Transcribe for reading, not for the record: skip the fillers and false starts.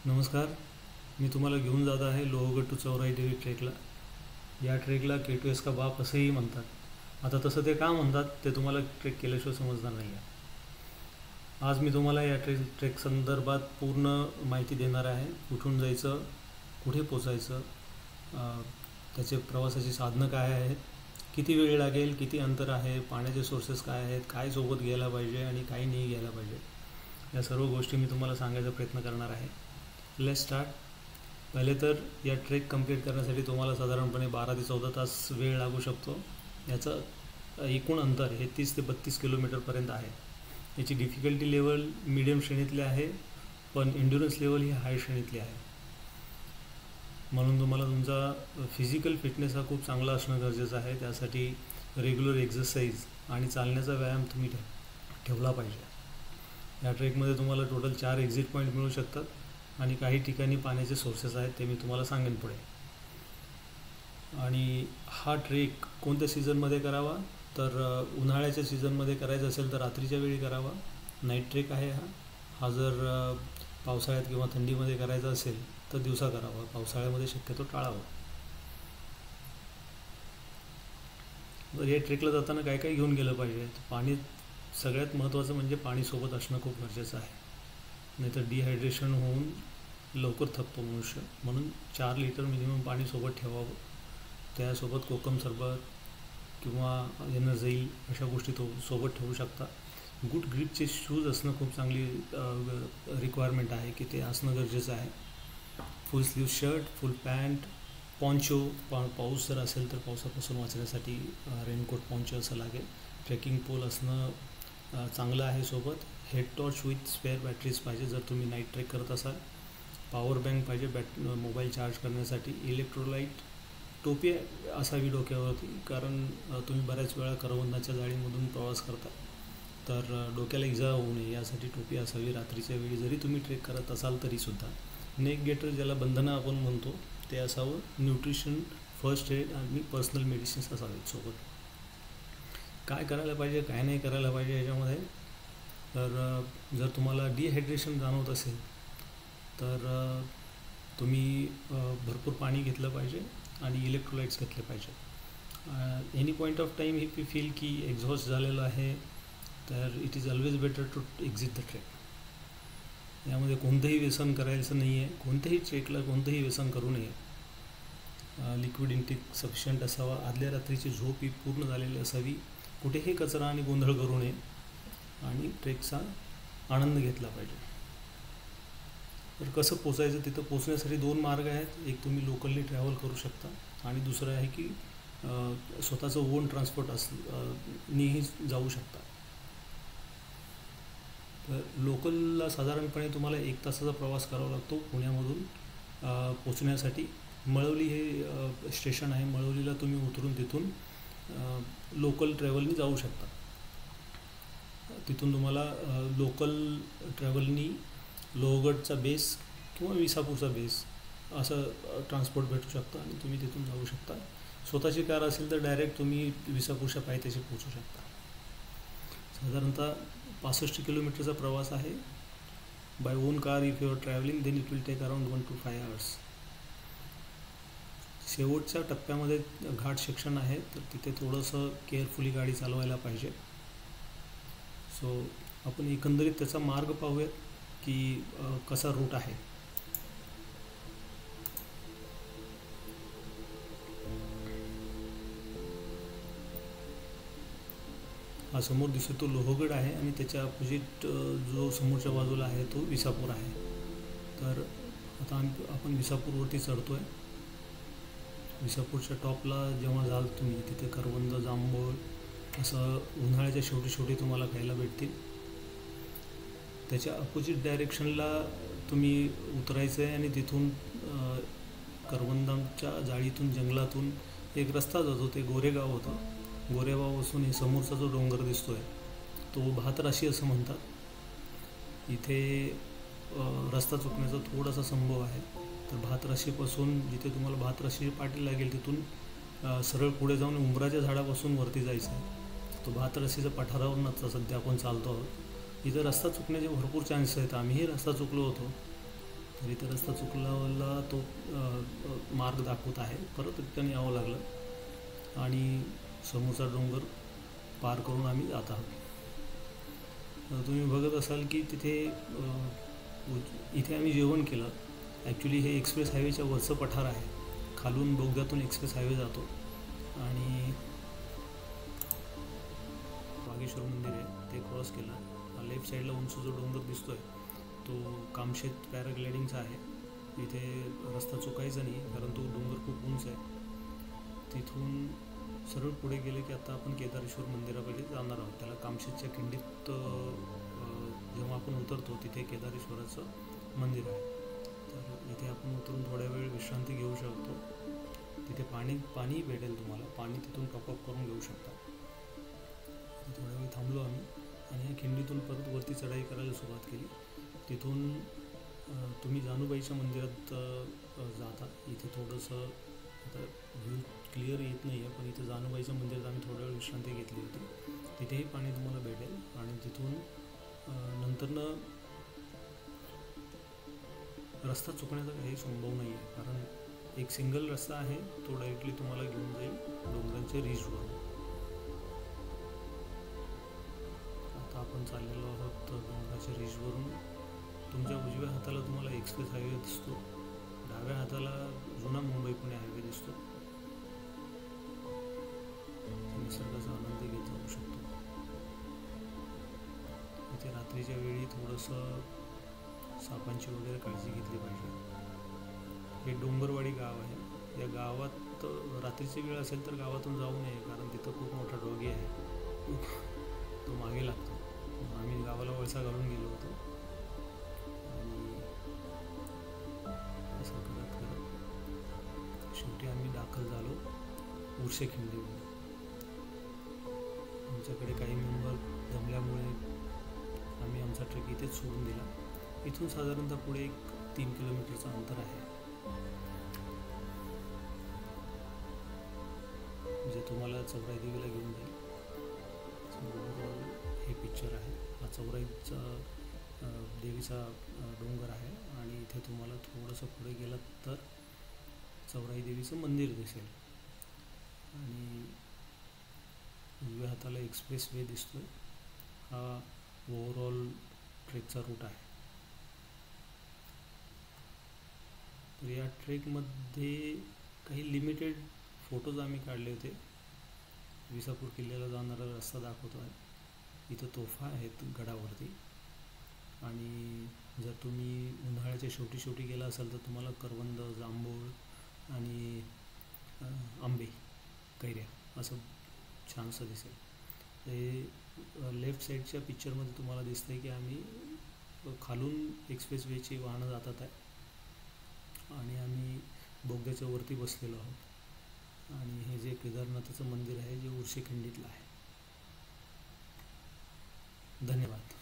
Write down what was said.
नमस्कार. मी तुम्हाला घेऊन जात आहे लोहगड टू चौराई देवी ट्रेकला. या ट्रेकला K2S का बाप असेही म्हणतात. आता तसं ते का म्हणतात ते तुम्हाला ट्रेक केल्याशिवाय समजणार नाही आहे. आज मी तुम्हाला या ट्रेक संदर्भात पूर्ण माहिती देणार आहे. कुठून जायचं, कुठे पोचायचं, त्याचे प्रवासाची साधनं काय आहेत, किती वेळ लागेल, किती अंतर आहे, पाण्याचे सोर्सेस काय आहेत, काय सोबत घ्यायला पाहिजे आणि काय नाही घ्यायला पाहिजे, या सर्व गोष्टी मी तुम्हाला सांगायचा प्रयत्न करणार आहे. Let's start. पहिले तर या ट्रेक कंप्लीट करण्यासाठी तुम्हाला साधारणपणे 12 ते 14 तास वेळ लागू शकतो. याचं एकूण अंतर हे 30 ते 32 किलोमीटरपर्यंत आहे. याची डिफिकल्टी लेवल मीडियम श्रेणीतली आहे, पण एंड्युरन्स लेवल ही हाय श्रेणीतली आहे. म्हणून तुम्हाला तुमचा फिजिकल फिटनेस हा खूप चांगला असणं गरजेचं आहे. त्यासाठी रेग्युलर एक्झरसाईज आणि चालण्याचा व्यायाम तुम्ही ठेवला पाहिजे. या ट्रेकमध्ये तुम्हाला टोटल 4 एक्झिट पॉईंट मिळू शकतात आणि काही ठिकाणी पाण्याचे सोर्सेस आहेत, ते मी तुम्हाला सांगेन पुढे. आणि हा ट्रेक कोणत्या सीझनमध्ये करावा, तर उन्हाळ्याच्या सीझनमध्ये करायचं असेल तर रात्रीच्या वेळी करावा. नाईट ट्रेक आहे हा. जर पावसाळ्यात किंवा थंडीमध्ये करायचा असेल तर दिवसा करावा. पावसाळ्यामध्ये शक्यतो टाळावा. तर या ट्रेकला जाताना काय काय घेऊन गेलं पाहिजे. पाणी सगळ्यात महत्त्वाचं म्हणजे पाणी सोबत असणं खूप गरजेचं आहे. नाहीतर डिहायड्रेशन होऊन लवकर थकतो मनुष्य. म्हणून 4 लिटर मिनिमम पाणी सोबत ठेवावं. त्यासोबत कोकम सरबत किंवा एनर्जाईल अशा गोष्टी सोबत ठेवू शकता. गुड ग्रिपचे शूज असणं खूप चांगली रिक्वायरमेंट आहे, की ते असणं गरजेचं आहे. Full sleeve shirt, full pant, poncho, पाऊस जर असेल तर पावसापासून वाचण्यासाठी रेनकोट, पॉन्चो असं लागेल. ट्रेकिंग पोल असणं चांगलं आहे सोबत. Head torch with spare batteries पाहिजे जर तुम्ही नाईट ट्रेक करत असाल. पॉवर बँक पाहिजे मोबाईल चार्ज करण्यासाठी. इलेक्ट्रोलाइट टोपी असावी डोक्यावरती, कारण तुम्ही बऱ्याच वेळा करवंदाच्या जाळीमधून प्रवास करता, तर डोक्याला इजा होऊ नये यासाठी टोपी असावी. रात्रीच्या वेळी जरी तुम्ही ट्रेक करत असाल तरीसुद्धा नेक गेटर, ज्याला बंधनं आपण म्हणतो, ते असावं. न्यूट्रिशन, फर्स्ट एड आणि पर्सनल मेडिसिन्स असावेत सोबत. काय करायला पाहिजे, काय नाही करायला पाहिजे याच्यामध्ये, तर जर तुम्हाला डिहायड्रेशन जाणवत असेल तर तुम्ही भरपूर पाणी घेतलं पाहिजे आणि इलेक्ट्रोलाइट्स घेतले पाहिजे. Any point of time if you feel की एक्झॉस्ट झालेलं आहे, तर it is always better to exit the trek. यामध्ये कोणतंही व्यसन करायचं नाही आहे. कोणत्याही ट्रेकला कोणतंही व्यसन करू नये. लिक्विड इंटेक सफिशियंट असावा. आदल्या रात्रीची झोप ही पूर्ण झालेली असावी. कुठेही कचरा आणि गोंधळ करू नये आणि ट्रेकचा आनंद घेतला पाहिजे. तर कसं पोचायचं, तिथं पोचण्यासाठी 2 मार्ग आहेत. एक तुम्ही लोकलनी ट्रॅव्हल करू शकता आणि दुसरं आहे की स्वतःचं ओन ट्रान्सपोर्ट नीही जाऊ शकता. तर लोकलला साधारणपणे तुम्हाला 1 तासाचा प्रवास करावा लागतो पुण्यामधून पोचण्यासाठी. मळवली हे स्टेशन आहे. मळवलीला तुम्ही उतरून तिथून लोकल ट्रॅव्हलनी जाऊ शकता. तिथून तुम्हाला लोकल ट्रॅव्हलनी लोहगडचा बेस किंवा विसापूरचा बेस असं ट्रान्सपोर्ट भेटू शकतं आणि तुम्ही तिथून जाऊ शकता. स्वतःची कार असेल तर डायरेक्ट तुम्ही विसापूरच्या पायथ्याशी पोचू शकता. साधारणतः 65 किलोमीटरचा प्रवास आहे. By own car if you are travelling then it will take around 1 to 5 hours. शेवटच्या टप्प्यामध्ये घाट सेक्शन आहे, तर तिथे थोडंसं केअरफुली गाडी चालवायला पाहिजे. सो आपण एकंदरीत त्याचा मार्ग पाहूयात की कसा रूट आहे. हा समोर दिसतो तो लोहगड आहे आणि त्याच्या अपोजिट जो समोरच्या बाजूला आहे तो विसापूर आहे. तर आता आपण विसापूरवरती चढतो आहे. विसापूरच्या टॉपला जेव्हा जाल तुम्ही, तिथे करवंद, जांभूळ असं उन्हाळ्याच्या शेवटी तुम्हाला खायला भेटतील. त्याच्या अपोजिट डायरेक्शनला तुम्ही उतरायचं आहे आणि तिथून करवंदांच्या जाळीतून, जंगलातून एक रस्ता जातो. ते गोरेगाव होतं. गोरेगावापासून हे समोरचा जो डोंगर दिसतो आहे तो भातराशी असं म्हणतात. इथे रस्ता चुकण्याचा थोडासा संभव आहे. तर भातराशीपासून जिथे तुम्हाला भातराशी पाटी लागेल तिथून सरळ पुढे जाऊन उंबराच्या झाडापासून वरती जायचं आहे. तो भातराशीचा पठारावरूनच सध्या आपण चालतो आहोत. इथं रस्ता चुकण्याचे भरपूर चान्स आहेत. आम्हीही रस्ता चुकलो होतो. तर इथे रस्ता चुकलावाला तो मार्ग दाखवत आहे, परत रिटर्न यावं लागलं आणि समोरचा डोंगर पार करून आम्ही जात आहोत. तुम्ही बघत असाल की तिथे इथे आम्ही जेवण केलं. ॲक्च्युली हे एक्सप्रेस हायवेच्या वरचं पठार आहे. खालून बोगद्यातून एक्सप्रेस हायवे जातो आणि वागेश्वर मंदिर आहे ते क्रॉस केलं. लेफ्ट साईडला उंच जो डोंगर दिसतो आहे तो कामशेत पॅराग्लायडिंगचा आहे. इथे रस्ता चुकायचा नाही कारण तो डोंगर खूप उंच आहे. तिथून सरळ पुढे गेले की आता आपण केदारेश्वर मंदिराकडे जाणार आहोत. त्याला कामशेतच्या खिंडीत जेव्हा आपण उतरतो तिथे केदारेश्वराचं मंदिर आहे. तर इथे आपण उतरून थोड्या वेळ विश्रांती घेऊ शकतो. तिथे पाणी भेटेल तुम्हाला. पाणी तिथून टॉपअप करून घेऊ शकता. थोड्या वेळ थांबलो आम्ही आणि या खिंडीतून परत वरती चढाई करायला सुरुवात केली. तिथून तुम्ही जानूबाईच्या मंदिरात जाता. इथे थोडंसं आता व्ह्यू क्लिअर येत नाही आहे, पण इथे जानूबाईच्या मंदिरात आम्ही थोड्या वेळ विश्रांती घेतली होती. तिथेही पाणी तुम्हाला भेटेल आणि तिथून नंतरनं रस्ता चुकण्याचा काही संभव नाही आहे कारण एक सिंगल रस्ता आहे. तो डायरेक्टली तुम्हाला घेऊन जाईल डोंगरांच्या रीचवर. आता आपण चाललेलो आहोत डोंगराच्या रीचवरून. तुमच्या उजव्या हाताला तुम्हाला एक्सप्रेस हायवे दिसतो, डाव्या हाताला जुना मुंबई पुणे हायवे दिसतो. निसर्गाचा आनंद घेत जाऊ शकतो. इथे रात्रीच्या वेळी थोडंसं सापांची वगैरे काळजी घेतली पाहिजे. हे डोंगरवाडी गाव आहे. या गावात रात्रीची वेळ असेल तर गावातून जाऊ नये कारण तिथं खूप मोठा डॉगी आहे, तो मागे लागतो. आम्ही गावाला वळसा घालून गेलो होतो आणि असं करत शेवटी आम्ही दाखल झालो उर्शे खिंडीमध्ये. आमच्याकडे काही मेंबर जमल्यामुळे आम्ही आमचा ट्रेक इथेच सोडून दिला. इथून साधारणतः पुढे एक 3 किलोमीटरचं अंतर आहे जे तुम्हाला चौराई देवीला घेऊन जाईल. ओव्हरऑल हे पिक्चर आहे. हा चौराईचा देवीचा डोंगर आहे आणि इथे तुम्हाला थोडंसं पुढे गेलात तर चौराई देवीचं मंदिर दिसेल आणि उजव्या हाताला एक्सप्रेस वे दिसतोय. हा ओव्हरऑल ट्रेकचा रूट आहे. तर या ट्रेकमध्ये काही लिमिटेड फोटोज आम्ही काढले होते. विसापूर किल्ल्याला जाणारा रस्ता दाखवतो आहे. इथं तोफा आहेत गडावरती आणि जर तुम्ही उन्हाळ्याच्या शेवटी गेला असाल तर तुम्हाला करवंद, जांभूळ आणि आंबे, कैऱ्या असं छानसं दिसेल. हे लेफ्ट साईडच्या पिक्चरमध्ये तुम्हाला दिसतंय की आम्ही खालून एक्सप्रेस वेची वाहनं जातात आहे आणि आम्ही बोगद्याच्या वरती बसलेलो आहोत आणि हे जे केदारनाथाचं मंदिर आहे जे उर्शे खिंडीतलं आहे. धन्यवाद.